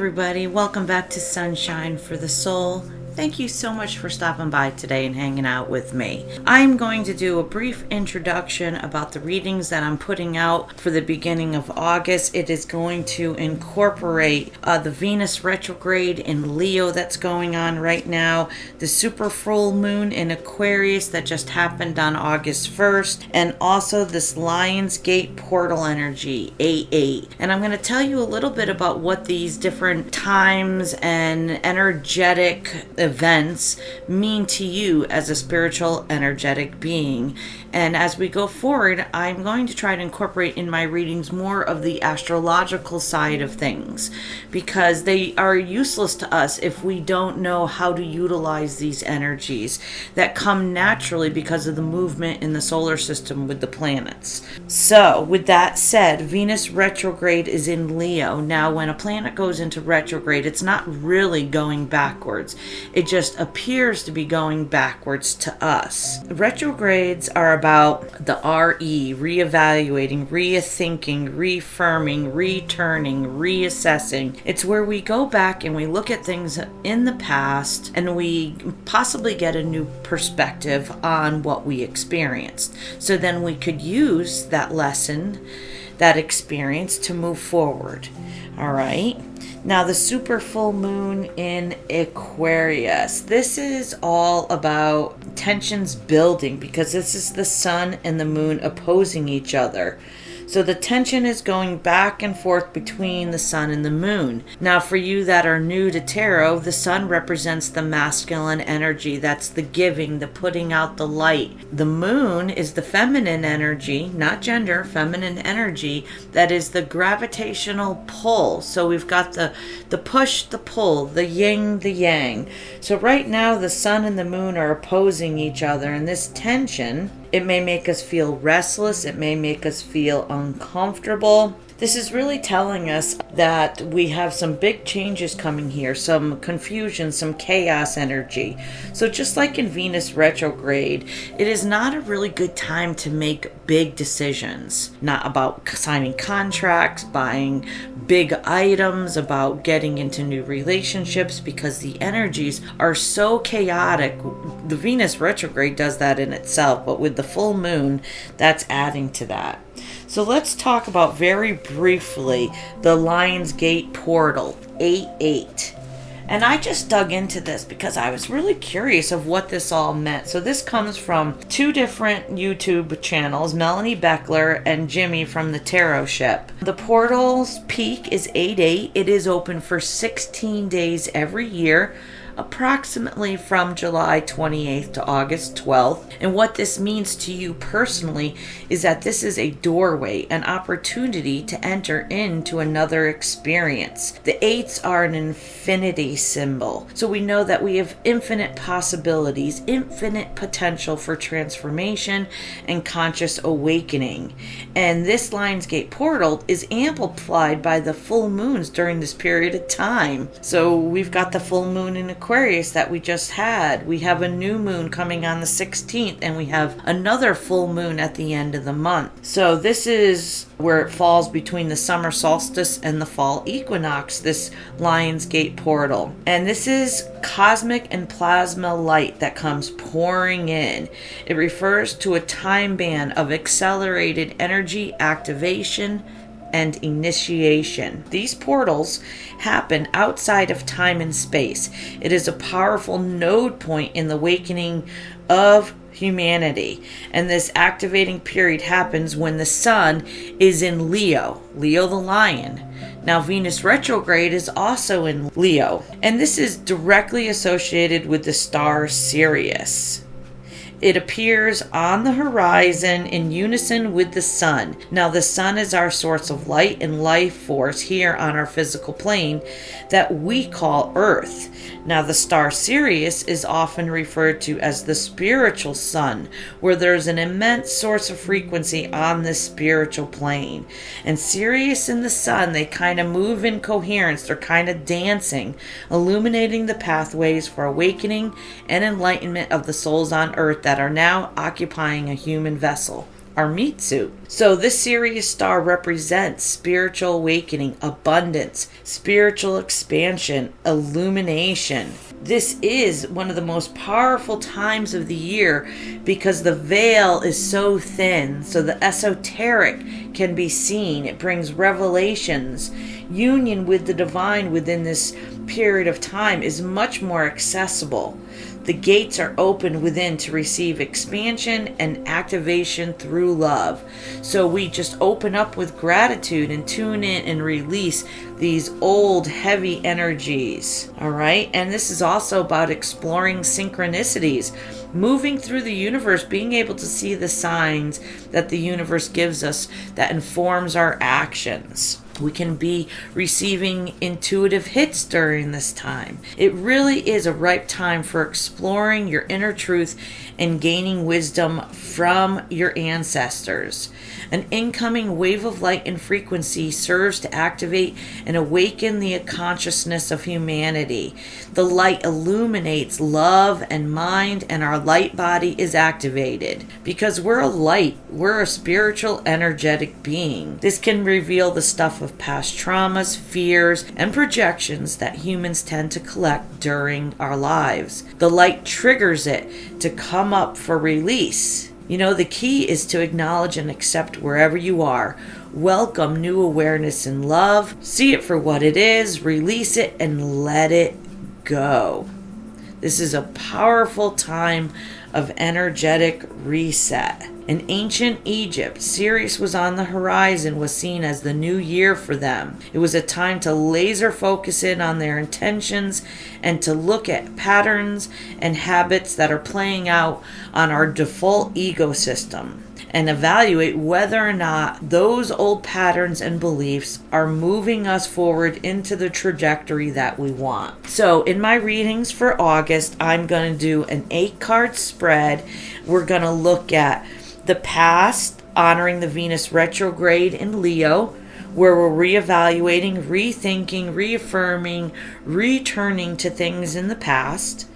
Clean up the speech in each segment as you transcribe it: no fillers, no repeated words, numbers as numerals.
everybody, welcome back to Sunshine for the Soul. Thank you so much for stopping by today and hanging out with me. I'm going to do a brief introduction about the readings that I'm putting out for the beginning of August. It is going to incorporate the Venus retrograde in Leo that's going on right now, the super full moon in Aquarius that just happened on August 1st, and also this Lion's Gate portal energy, 8-8. And I'm going to tell you a little bit about what these different times and energetic events mean to you as a spiritual energetic being. And as we go forward, I'm going to try to incorporate in my readings more of the astrological side of things, because they are useless to us if we don't know how to utilize these energies that come naturally because of the movement in the solar system with the planets. So with that said, Venus retrograde is in Leo. Now when a planet goes into retrograde, it's not really going backwards. It just appears to be going backwards to us. Retrogrades are about the RE, reevaluating, rethinking, reaffirming, returning, reassessing. It's where we go back and we look at things in the past and we possibly get a new perspective on what we experienced. So then we could use that lesson, that experience to move forward. All right. Now the super full moon in Aquarius. This is all about tensions building because this is the sun and the moon opposing each other. So the tension is going back and forth between the sun and the moon. Now for you that are new to tarot, the sun represents the masculine energy. That's the giving, the putting out the light. The moon is the feminine energy, not gender, feminine energy. That is the gravitational pull. So we've got the push, the pull, the yin, the yang. So right now the sun and the moon are opposing each other, and this tension, it may make us feel restless. It may make us feel uncomfortable. This is really telling us that we have some big changes coming here, some confusion, some chaos energy. So just like in Venus retrograde, it is not a really good time to make big decisions. Not about signing contracts, buying big items, about getting into new relationships, because the energies are so chaotic. The Venus retrograde does that in itself, but with the full moon, that's adding to that. So let's talk about very briefly the Lion's Gate portal, 8-8. And I just dug into this because I was really curious of what this all meant. So this comes from two different YouTube channels, Melanie Beckler and Jimmy from the Tarot Ship. The portal's peak is 8-8. It is open for 16 days every year, approximately from July 28th to August 12th. And what this means to you personally is that this is a doorway, an opportunity to enter into another experience. The eights are an infinity symbol. So we know that we have infinite possibilities, infinite potential for transformation and conscious awakening. And this Lion's Gate portal is amplified by the full moons during this period of time. So we've got the full moon in Aquarius that we just had. We have a new moon coming on the 16th, and we have another full moon at the end of the month. So this is where it falls between the summer solstice and the fall equinox, this Lion's Gate portal. And this is cosmic and plasma light that comes pouring in. It refers to a time band of accelerated energy activation and initiation. These portals happen outside of time and space. It is a powerful node point in the awakening of humanity. And this activating period happens when the sun is in Leo, Leo the lion. Now Venus retrograde is also in Leo, and this is directly associated with the star Sirius. It appears on the horizon in unison with the sun. Now the sun is our source of light and life force here on our physical plane that we call Earth. Now the star Sirius is often referred to as the spiritual sun, where there's an immense source of frequency on this spiritual plane. And Sirius and the sun, they kind of move in coherence. They're kind of dancing, illuminating the pathways for awakening and enlightenment of the souls on Earth that are now occupying a human vessel. our meat suit. So this Sirius star represents spiritual awakening, abundance, spiritual expansion, illumination. This is one of the most powerful times of the year because the veil is so thin, so the esoteric can be seen. It brings revelations. Union with the divine within this period of time is much more accessible. The gates are open within to receive expansion and activation through love. So we just open up with gratitude and tune in and release these old heavy energies. All right. And this is also about exploring synchronicities, moving through the universe, being able to see the signs that the universe gives us that informs our actions. We can be receiving intuitive hits during this time. It really is a ripe time for exploring your inner truth and gaining wisdom from your ancestors. An incoming wave of light and frequency serves to activate and awaken the consciousness of humanity. The light illuminates love and mind, and our light body is activated. Because we're a light, we're a spiritual, energetic being. This can reveal the stuff of past traumas, fears, and projections that humans tend to collect during our lives. The light triggers it to come up for release. You know, the key is to acknowledge and accept wherever you are. Welcome new awareness and love. See it for what it is, release it, and let it go. This is a powerful time of energetic reset. In ancient Egypt, Sirius was on the horizon, was seen as the new year for them. It was a time to laser focus in on their intentions and to look at patterns and habits that are playing out on our default ego system and evaluate whether or not those old patterns and beliefs are moving us forward into the trajectory that we want. So in my readings for August, I'm going to do an 8-card spread. We're going to look at the past, honoring the Venus retrograde in Leo, where we're reevaluating, rethinking, reaffirming, returning to things in the past.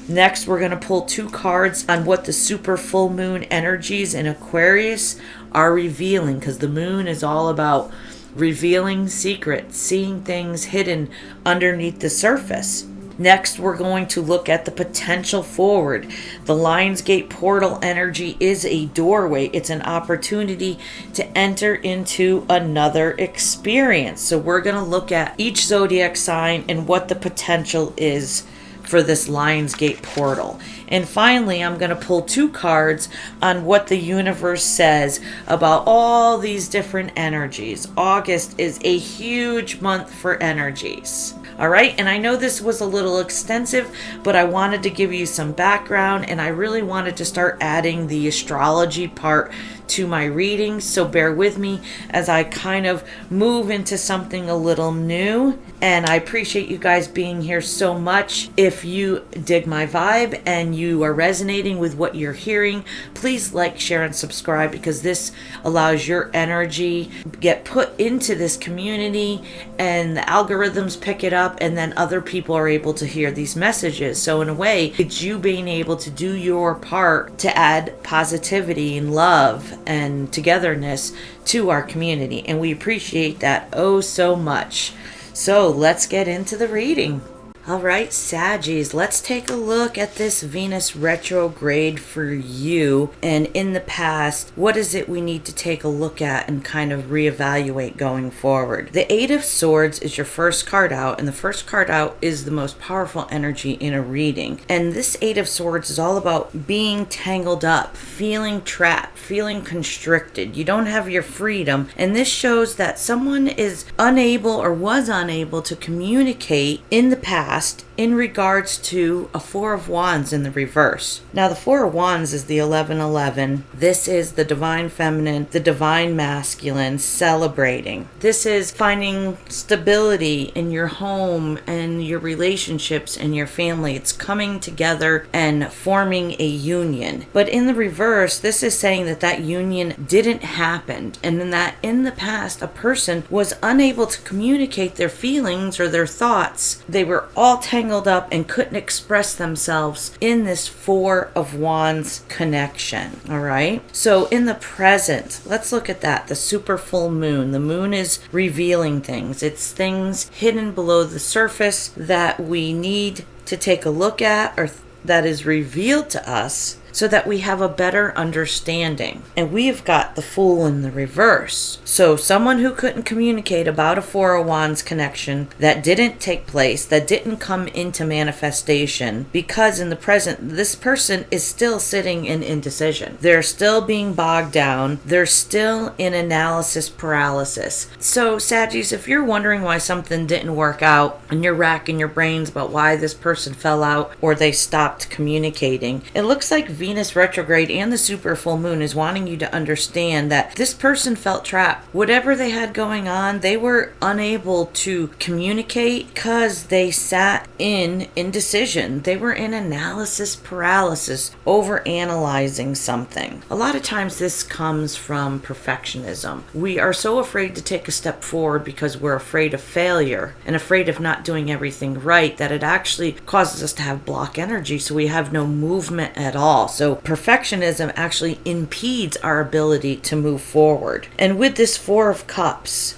Next, we're going to pull 2 cards on what the super full moon energies in Aquarius are revealing, because the moon is all about revealing secrets, seeing things hidden underneath the surface. Next, we're going to look at the potential forward. The Lionsgate portal energy is a doorway. It's an opportunity to enter into another experience. So we're going to look at each zodiac sign and what the potential is for this Lionsgate portal. And finally, I'm going to pull 2 cards on what the universe says about all these different energies. August is a huge month for energies. All right, and I know this was a little extensive, but I wanted to give you some background, and I really wanted to start adding the astrology part to my readings, so bear with me as I kind of move into something a little new. And I appreciate you guys being here so much. If you dig my vibe and you are resonating with what you're hearing, please like, share, and subscribe, because this allows your energy get put into this community and the algorithms pick it up, and then other people are able to hear these messages. So in a way, it's you being able to do your part to add positivity and love and togetherness to our community, and we appreciate that oh so much. So let's get into the reading. All right, Saggies, let's take a look at this Venus retrograde for you. And in the past, what is it we need to take a look at and kind of reevaluate going forward? The 8 of Swords is your first card out, and the first card out is the most powerful energy in a reading. And this 8 of Swords is all about being tangled up, feeling trapped, feeling constricted. You don't have your freedom. And this shows that someone is unable or was unable to communicate in the past in regards to a 4 of Wands in the reverse. Now, the 4 of Wands is the 1111. This is the divine feminine, the divine masculine celebrating. This is finding stability in your home and your relationships and your family. It's coming together and forming a union. But in the reverse, this is saying that that union didn't happen, and then that in the past, a person was unable to communicate their feelings or their thoughts. They were all all tangled up and couldn't express themselves in this Four of Wands connection. All right. So in the present, let's look at that. The super full moon. The moon is revealing things. It's things hidden below the surface that we need to take a look at, or that is revealed to us, so that we have a better understanding. And we have got the Fool in the reverse. So someone who couldn't communicate about a Four of Wands connection, that didn't take place, that didn't come into manifestation, because in the present, this person is still sitting in indecision. They're still being bogged down. They're still in analysis paralysis. So Saggies, if you're wondering why something didn't work out, and you're racking your brains about why this person fell out or they stopped communicating, it looks like Venus retrograde and the super full moon is wanting you to understand that this person felt trapped. Whatever they had going on, they were unable to communicate because they sat in indecision. They were in analysis paralysis, over analyzing something. A lot of times this comes from perfectionism. We are so afraid to take a step forward because we're afraid of failure and afraid of not doing everything right, that it actually causes us to have block energy, so we have no movement at all. So perfectionism actually impedes our ability to move forward. And with this Four of Cups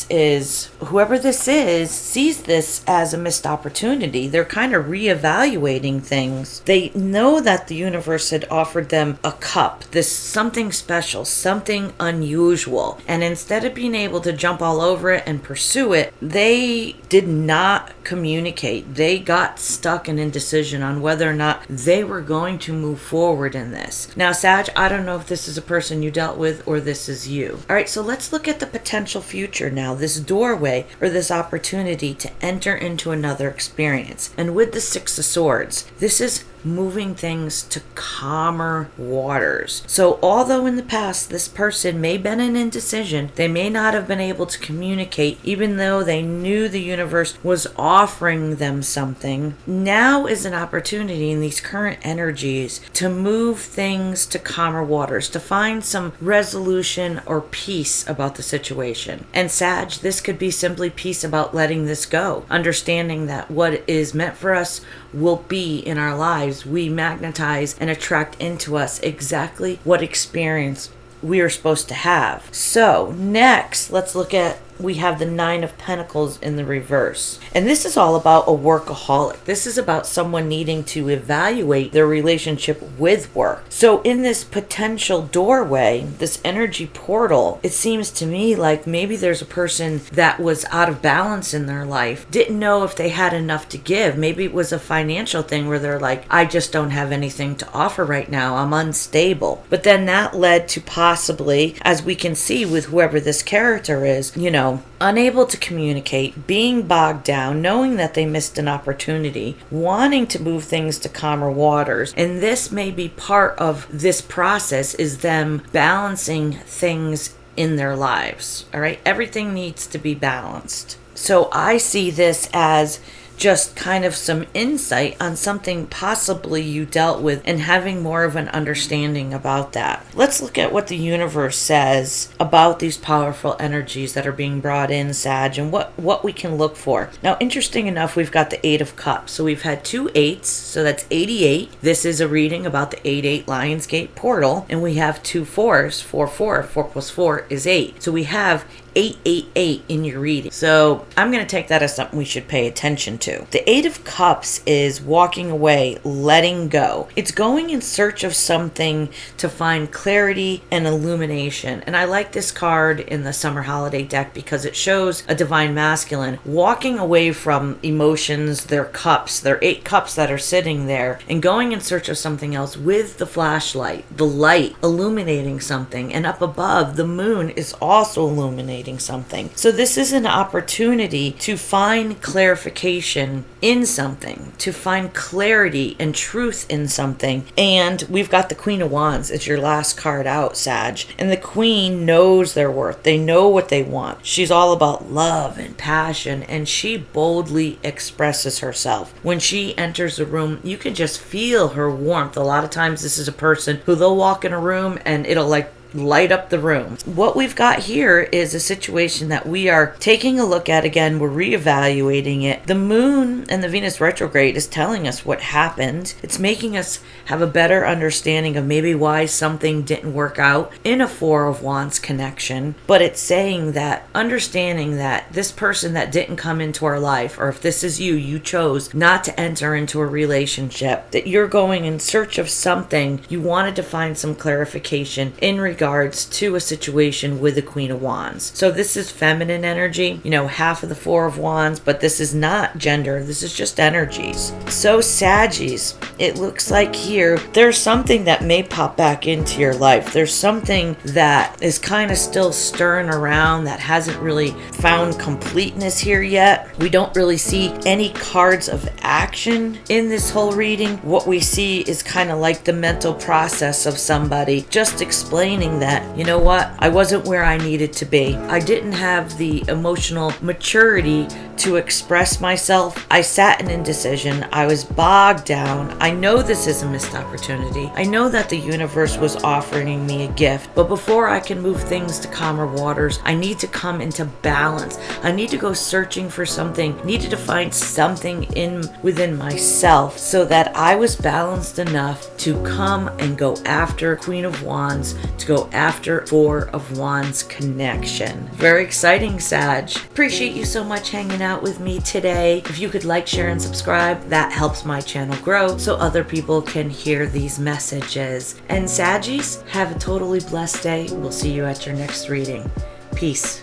is, whoever this is sees this as a missed opportunity. They're kind of reevaluating things. They know that the universe had offered them a cup, this something special, something unusual. And instead of being able to jump all over it and pursue it, they did not communicate. They got stuck in indecision on whether or not they were going to move forward in this. Now, Sag, I don't know if this is a person you dealt with or this is you. All right, so let's look at the potential future now, this doorway or this opportunity to enter into another experience. And with the Six of Swords, this is moving things to calmer waters. So although in the past this person may have been in indecision, they may not have been able to communicate even though they knew the universe was offering them something, now is an opportunity in these current energies to move things to calmer waters, to find some resolution or peace about the situation. And Sag, this could be simply peace about letting this go, understanding that what is meant for us will be in our lives. We magnetize and attract into us exactly what experience we are supposed to have. So next, let's look at, we have the Nine of Pentacles in the reverse. And this is all about a workaholic. This is about someone needing to evaluate their relationship with work. So in this potential doorway, this energy portal, it seems to me like maybe there's a person that was out of balance in their life, didn't know if they had enough to give. Maybe it was a financial thing where they're like, I just don't have anything to offer right now. I'm unstable. But then that led to possibly, as we can see with whoever this character is, unable to communicate, being bogged down, knowing that they missed an opportunity, wanting to move things to calmer waters. And this may be part of this process, is them balancing things in their lives. All right. Everything needs to be balanced. So I see this as just kind of some insight on something possibly you dealt with and having more of an understanding about that. Let's look at what the universe says about these powerful energies that are being brought in, Sag, and what we can look for. Now, interesting enough, we've got the Eight of Cups. So we've had 2 8s, so that's 88. This is a reading about the 8-8 Lionsgate portal. And we have 2 4s, 4 4. 4 plus 4 is 8. So we have 888 in your reading. So I'm going to take that as something we should pay attention to. The Eight of Cups is walking away, letting go. It's going in search of something to find clarity and illumination. And I like this card in the summer holiday deck because it shows a divine masculine walking away from emotions, their cups, their 8 cups that are sitting there, and going in search of something else with the flashlight, the light illuminating something. And up above, the moon is also illuminating something. So this is an opportunity to find clarification in something, to find clarity and truth in something. And we've got the Queen of Wands as your last card out, Sag. And the Queen knows their worth. They know what they want. She's all about love and passion, and she boldly expresses herself. When she enters a room, you can just feel her warmth. A lot of times this is a person who they'll walk in a room and it'll like light up the room. What we've got here is a situation that we are taking a look at again. We're reevaluating it. The moon and the Venus retrograde is telling us what happened. It's making us have a better understanding of maybe why something didn't work out in a Four of Wands connection. But it's saying that understanding that this person that didn't come into our life, or if this is you chose not to enter into a relationship, that you're going in search of something. You wanted to find some clarification in regards to a situation with the Queen of Wands. So this is feminine energy, half of the Four of Wands, but this is not gender. This is just energies. So Saggies, it looks like here there's something that may pop back into your life. There's something that is kind of still stirring around that hasn't really found completeness here yet. We don't really see any cards of action in this whole reading. What we see is kind of like the mental process of somebody just explaining that, you know what, I wasn't where I needed to be. I didn't have the emotional maturity to express myself. I sat in indecision. I was bogged down. I know this is a missed opportunity. I know that the universe was offering me a gift, but before I can move things to calmer waters, I need to come into balance. I need to go searching for something, needed to find something within myself so that I was balanced enough to come and go after Queen of Wands, to go after Four of Wands connection. Very exciting, Sag. Appreciate you so much hanging out with me today. If you could like, share, and subscribe, that helps my channel grow so other people can hear these messages. And Saggies, have a totally blessed day. We'll see you at your next reading. Peace.